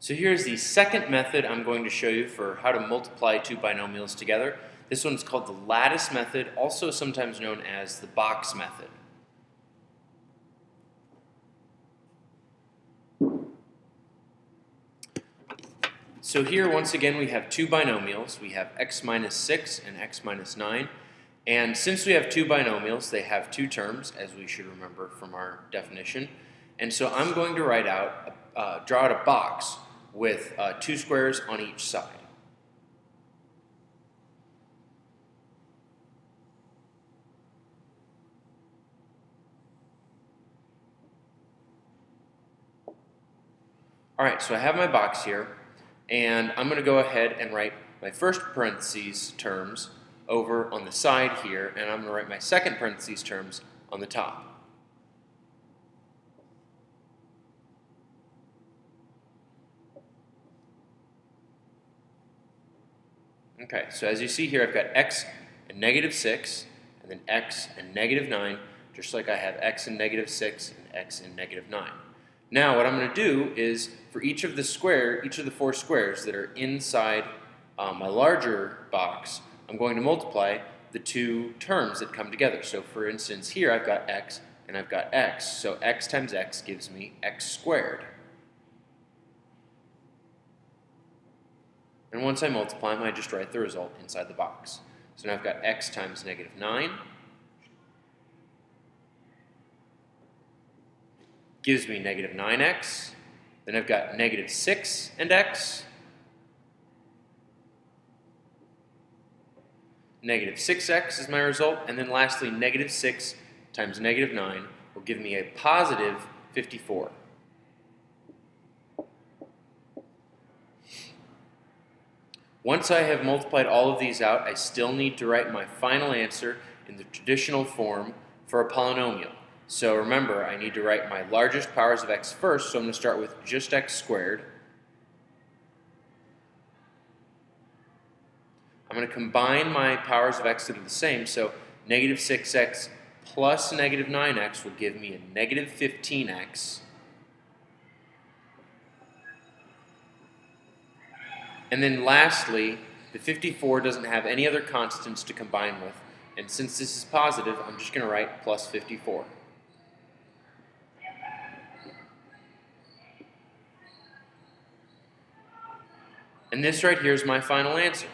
So here's the second method I'm going to show you for how to multiply two binomials together. This one is called the lattice method, also sometimes known as the box method. So here, once again, we have two binomials. We have x minus 6 and x minus 9. And since we have two binomials, they have two terms, as we should remember from our definition. And so I'm going to draw out a box with two squares on each side. Alright, so I have my box here, and I'm going to go ahead and write my first parentheses terms over on the side here, and I'm going to write my second parentheses terms on the top. Okay, so as you see here, I've got x and negative 6, and then x and negative 9, just like I have x and negative 6 and x and negative 9. Now what I'm going to do is, for each of the four squares that are inside my larger box, I'm going to multiply the two terms that come together. So for instance, here I've got x and I've got x. So x times x gives me x squared. And once I multiply them, I just write the result inside the box. So now I've got x times negative 9 gives me negative 9x. Then I've got negative 6 and x. Negative 6x is my result. And then lastly, negative 6 times negative 9 will give me a positive 54. Once I have multiplied all of these out, I still need to write my final answer in the traditional form for a polynomial. So remember, I need to write my largest powers of x first, so I'm going to start with just x squared. I'm going to combine my powers of x that are the same, so negative 6x plus negative 9x will give me a negative 15x. And then lastly, the 54 doesn't have any other constants to combine with, and since this is positive, I'm just going to write plus 54. And this right here is my final answer.